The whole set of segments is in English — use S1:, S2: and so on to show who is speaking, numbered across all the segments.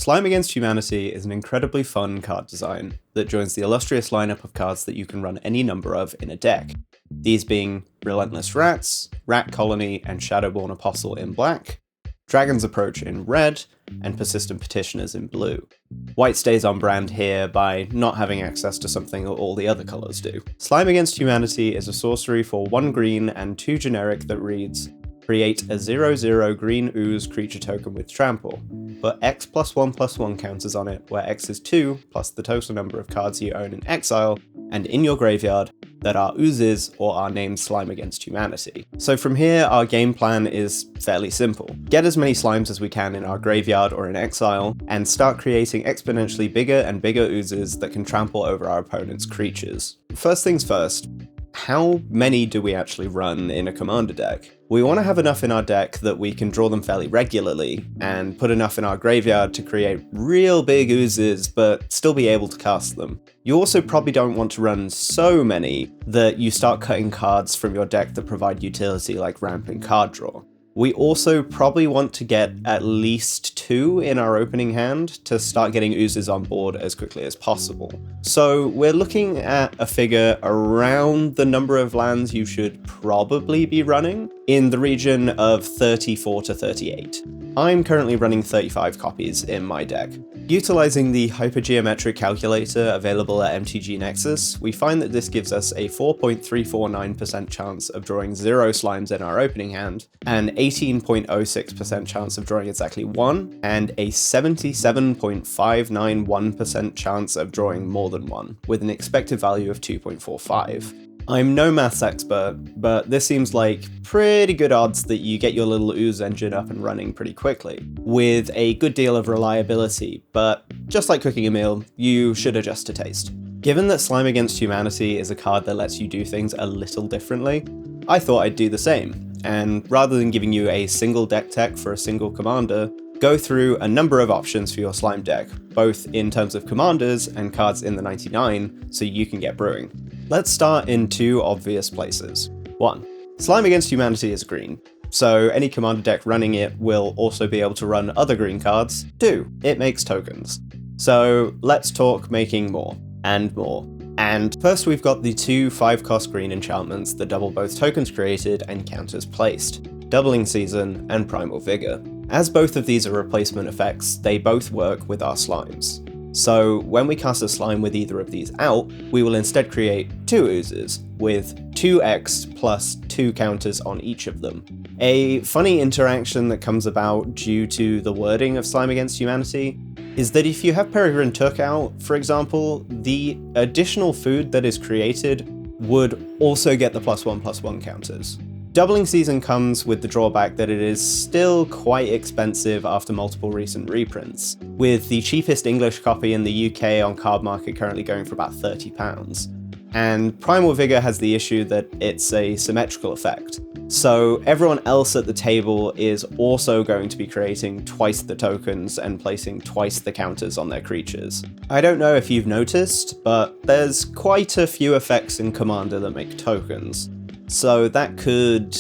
S1: Slime Against Humanity is an incredibly fun card design that joins the illustrious lineup of cards that you can run any number of in a deck. These being Relentless Rats, Rat Colony, and Shadowborn Apostle in black, Dragon's Approach in red, and Persistent Petitioners in blue. White stays on brand here by not having access to something that all the other colours do. Slime Against Humanity is a sorcery for 1 green and 2 generic that reads, create a 0/0 green ooze creature token with trample. Put X+1/+1 counters on it, where X is 2 plus the total number of cards you own in exile and in your graveyard that are oozes or are named Slime Against Humanity. So from here, our game plan is fairly simple. Get as many slimes as we can in our graveyard or in exile, and start creating exponentially bigger and bigger oozes that can trample over our opponent's creatures. First things first, how many do we actually run in a commander deck? We want to have enough in our deck that we can draw them fairly regularly, and put enough in our graveyard to create real big oozes, but still be able to cast them. You also probably don't want to run so many that you start cutting cards from your deck that provide utility like ramp and card draw. We also probably want to get at least 2 in our opening hand to start getting oozes on board as quickly as possible. So we're looking at a figure around the number of lands you should probably be running, in the region of 34 to 38. I'm currently running 35 copies in my deck. Utilizing the hypergeometric calculator available at MTG Nexus, we find that this gives us a 4.349% chance of drawing 0 slimes in our opening hand, an 18.06% chance of drawing exactly 1, and a 77.591% chance of drawing more than 1, with an expected value of 2.45. I'm no maths expert, but this seems like pretty good odds that you get your little ooze engine up and running pretty quickly, with a good deal of reliability, but just like cooking a meal, you should adjust to taste. Given that Slime Against Humanity is a card that lets you do things a little differently, I thought I'd do the same, and rather than giving you a single deck tech for a single commander, go through a number of options for your slime deck, both in terms of commanders and cards in the 99, so you can get brewing. Let's start in 2 obvious places. 1. Slime Against Humanity is green, so any commander deck running it will also be able to run other green cards. 2. It makes tokens. So let's talk making more, and more. And first we've got the 2 5-cost green enchantments that double both tokens created and counters placed, Doubling Season and Primal Vigor. As both of these are replacement effects, they both work with our slimes. So when we cast a slime with either of these out, we will instead create 2 oozes, with 2x plus 2 counters on each of them. A funny interaction that comes about due to the wording of Slime Against Humanity is that if you have Peregrine Took out, for example, the additional food that is created would also get the +1/+1 counters. Doubling Season comes with the drawback that it is still quite expensive after multiple recent reprints, with the cheapest English copy in the UK on Card Market currently going for about £30. And Primal Vigor has the issue that it's a symmetrical effect, so everyone else at the table is also going to be creating twice the tokens and placing twice the counters on their creatures. I don't know if you've noticed, but there's quite a few effects in Commander that make tokens, so that could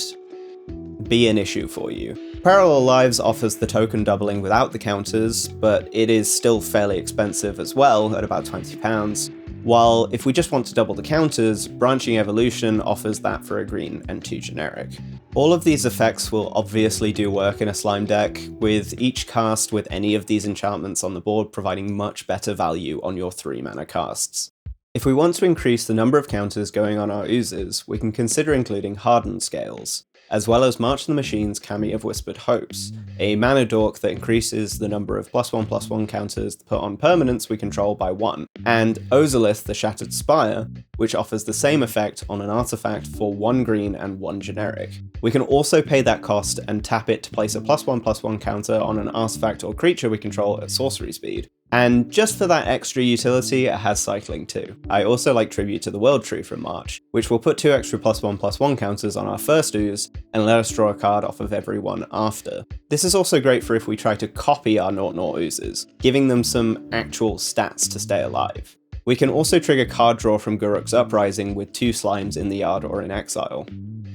S1: be an issue for you. Parallel Lives offers the token doubling without the counters, but it is still fairly expensive as well, at about £20, while if we just want to double the counters, Branching Evolution offers that for a green and 2 generic. All of these effects will obviously do work in a slime deck, with each cast with any of these enchantments on the board providing much better value on your 3-mana casts. If we want to increase the number of counters going on our oozes, we can consider including Hardened Scales, as well as March the Machine's Cami of Whispered Hopes, a mana dork that increases the number of +1/+1 counters put on permanents we control by 1, and Ozolith the Shattered Spire, which offers the same effect on an artifact for 1 green and 1 generic. We can also pay that cost and tap it to place a +1/+1 counter on an artifact or creature we control at sorcery speed. And just for that extra utility, it has cycling too. I also like Tribute to the World Tree from March, which will put 2 extra +1/+1 counters on our first ooze, and let us draw a card off of every one after. This is also great for if we try to copy our 0/0 oozes, giving them some actual stats to stay alive. We can also trigger card draw from Guruk's Uprising with 2 slimes in the yard or in exile.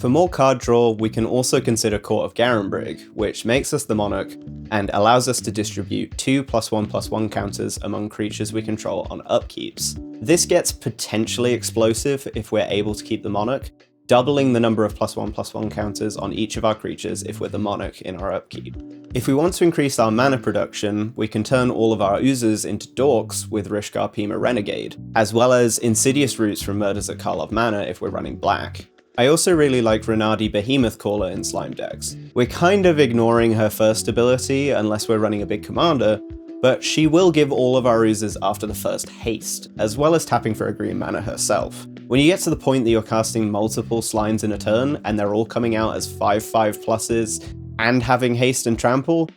S1: For more card draw, we can also consider Court of Garenbrig, which makes us the monarch and allows us to distribute 2+1/+1 counters among creatures we control on upkeeps. This gets potentially explosive if we're able to keep the monarch, doubling the number of +1/+1 counters on each of our creatures if we're the monarch in our upkeep. If we want to increase our mana production, we can turn all of our oozes into dorks with Rishkar Pima Renegade, as well as insidious roots from Murders at Karlov Manor if we're running black. I also really like Renardi Behemoth Caller in slime decks. We're kind of ignoring her first ability unless we're running a big commander, but she will give all of our oozes after the first haste, as well as tapping for a green mana herself. When you get to the point that you're casting multiple slimes in a turn, and they're all coming out as 5/5 pluses, and having haste and trample,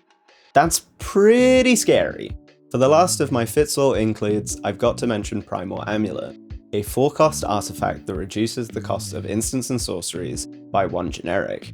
S1: that's pretty scary. For the last of my Fitzor includes, I've got to mention Primal Amulet, a 4-cost artifact that reduces the cost of instants and sorceries by 1 generic.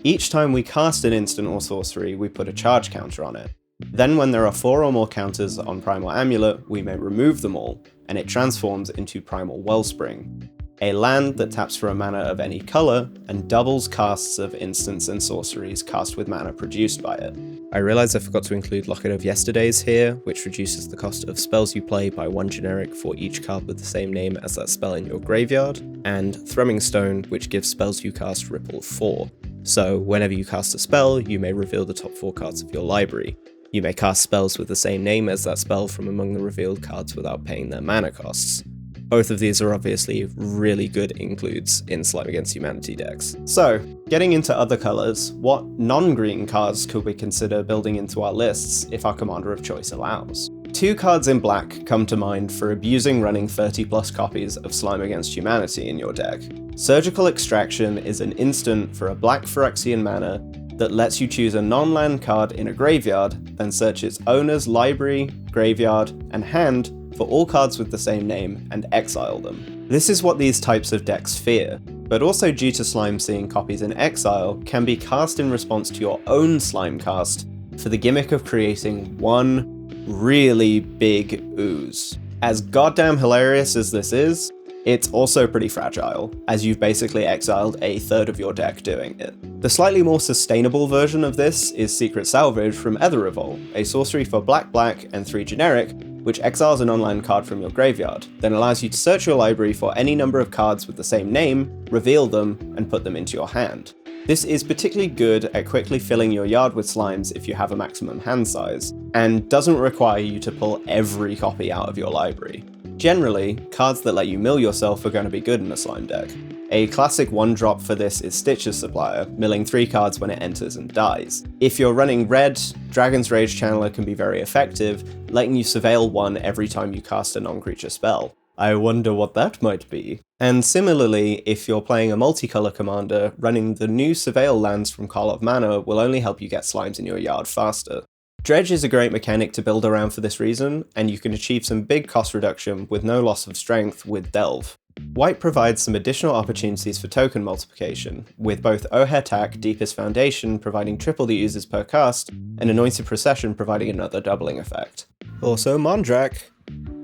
S1: Each time we cast an instant or sorcery, we put a charge counter on it. Then when there are 4 or more counters on Primal Amulet, we may remove them all, and it transforms into Primal Wellspring, a land that taps for a mana of any colour and doubles casts of instants and sorceries cast with mana produced by it. I realise I forgot to include Locket of Yesterdays here, which reduces the cost of spells you play by 1 generic for each card with the same name as that spell in your graveyard, and Thrumming Stone, which gives spells you cast Ripple 4. So whenever you cast a spell, you may reveal the top 4 cards of your library. You may cast spells with the same name as that spell from among the revealed cards without paying their mana costs. Both of these are obviously really good includes in Slime Against Humanity decks. So, getting into other colours, what non-green cards could we consider building into our lists if our commander of choice allows? 2 cards in black come to mind for abusing running 30+ copies of Slime Against Humanity in your deck. Surgical Extraction is an instant for a black Phyrexian mana that lets you choose a non-land card in a graveyard, then search its owner's library, graveyard, and hand for all cards with the same name and exile them. This is what these types of decks fear, but also due to slime seeing copies in exile, can be cast in response to your own slime cast for the gimmick of creating one really big ooze. As goddamn hilarious as this is, it's also pretty fragile, as you've basically exiled a third of your deck doing it. The slightly more sustainable version of this is Secret Salvage from Ether Revolt, a sorcery for black and 3 generic, which exiles an online card from your graveyard, then allows you to search your library for any number of cards with the same name, reveal them, and put them into your hand. This is particularly good at quickly filling your yard with slimes if you have a maximum hand size, and doesn't require you to pull every copy out of your library. Generally, cards that let you mill yourself are going to be good in a slime deck. A classic 1-drop for this is Stitcher's Supplier, milling 3 cards when it enters and dies. If you're running red, Dragon's Rage Channeler can be very effective, letting you surveil 1 every time you cast a non-creature spell. I wonder what that might be. And similarly, if you're playing a multicolour commander, running the new Surveil lands from Karlov Manor will only help you get slimes in your yard faster. Dredge is a great mechanic to build around for this reason, and you can achieve some big cost reduction with no loss of strength with Delve. White provides some additional opportunities for token multiplication, with both Ohetak, Deepest Foundation providing triple the uses per cast, and Anointed Procession providing another doubling effect. Also Mondrak.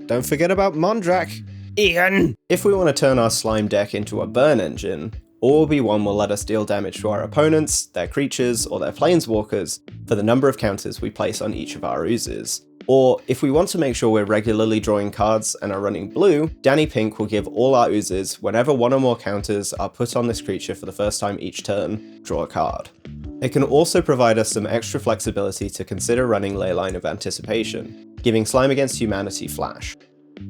S1: Don't forget about Mondrak! Ian! If we want to turn our slime deck into a burn engine, Orb-1 will let us deal damage to our opponents, their creatures, or their planeswalkers for the number of counters we place on each of our oozes. Or, if we want to make sure we're regularly drawing cards and are running blue, Danny Pink will give all our oozes, whenever 1 or more counters are put on this creature for the first time each turn, draw a card. It can also provide us some extra flexibility to consider running Leyline of Anticipation, giving Slime Against Humanity flash.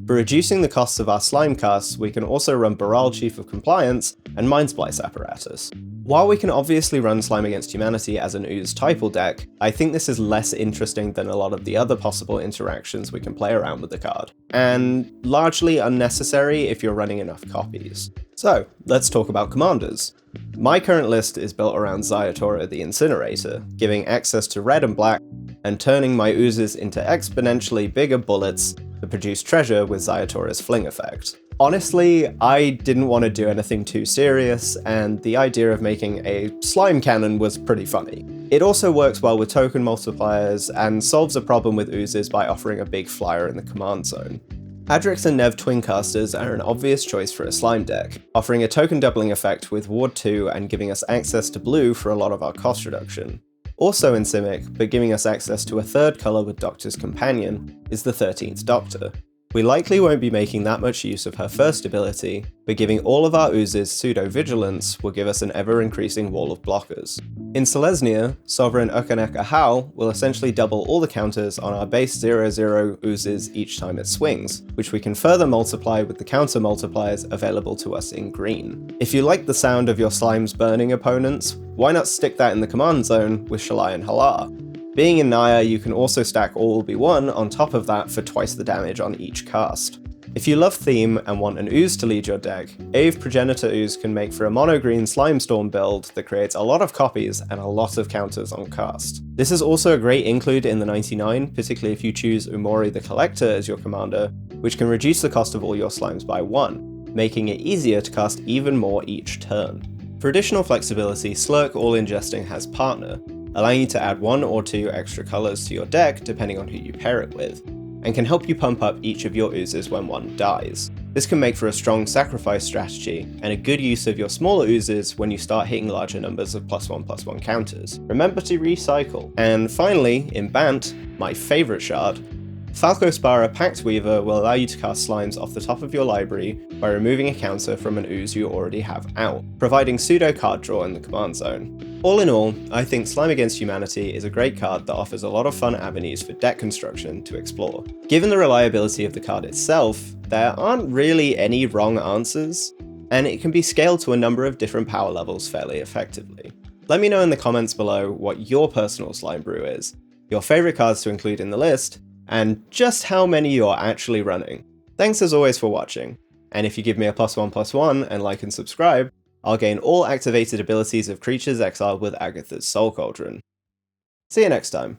S1: For reducing the costs of our slime casts, we can also run Baral Chief of Compliance and Mind Splice Apparatus. While we can obviously run Slime Against Humanity as an ooze typal deck, I think this is less interesting than a lot of the other possible interactions we can play around with the card, and largely unnecessary if you're running enough copies. So, let's talk about commanders. My current list is built around Zayatora the Incinerator, giving access to red and black, and turning my oozes into exponentially bigger bullets that produce treasure with Zayatora's Fling effect. Honestly, I didn't want to do anything too serious, and the idea of making a slime cannon was pretty funny. It also works well with token multipliers, and solves a problem with oozes by offering a big flyer in the command zone. Adrix and Nev twin casters are an obvious choice for a slime deck, offering a token doubling effect with Ward 2 and giving us access to blue for a lot of our cost reduction. Also in Simic, but giving us access to a third colour with Doctor's Companion, is the 13th Doctor. We likely won't be making that much use of her first ability, but giving all of our oozes pseudo-vigilance will give us an ever-increasing wall of blockers. In Selesnya, Sovereign Ukaneka Hal will essentially double all the counters on our base 0/0 oozes each time it swings, which we can further multiply with the counter multipliers available to us in green. If you like the sound of your slimes burning opponents, why not stick that in the command zone with Shalai and Halar? Being in Naya, you can also stack All Will Be One on top of that for twice the damage on each cast. If you love theme and want an ooze to lead your deck, Ave Progenitor Ooze can make for a mono-green Slimestorm build that creates a lot of copies and a lot of counters on cast. This is also a great include in the 99, particularly if you choose Umori the Collector as your commander, which can reduce the cost of all your slimes by 1, making it easier to cast even more each turn. For additional flexibility, Slurk All Ingesting has Partner, allowing you to add 1 or 2 extra colours to your deck depending on who you pair it with, and can help you pump up each of your oozes when one dies. This can make for a strong sacrifice strategy, and a good use of your smaller oozes when you start hitting larger numbers of +1/+1 counters. Remember to recycle. And finally, in Bant, my favourite shard, Falcospara Pact Weaver will allow you to cast slimes off the top of your library by removing a counter from an ooze you already have out, providing pseudo card draw in the command zone. All in all, I think Slime Against Humanity is a great card that offers a lot of fun avenues for deck construction to explore. Given the reliability of the card itself, there aren't really any wrong answers, and it can be scaled to a number of different power levels fairly effectively. Let me know in the comments below what your personal slime brew is, your favourite cards to include in the list, and just how many you're actually running. Thanks as always for watching, and if you give me a +1/+1 and like and subscribe, I'll gain all activated abilities of creatures exiled with Agatha's Soul Cauldron. See you next time.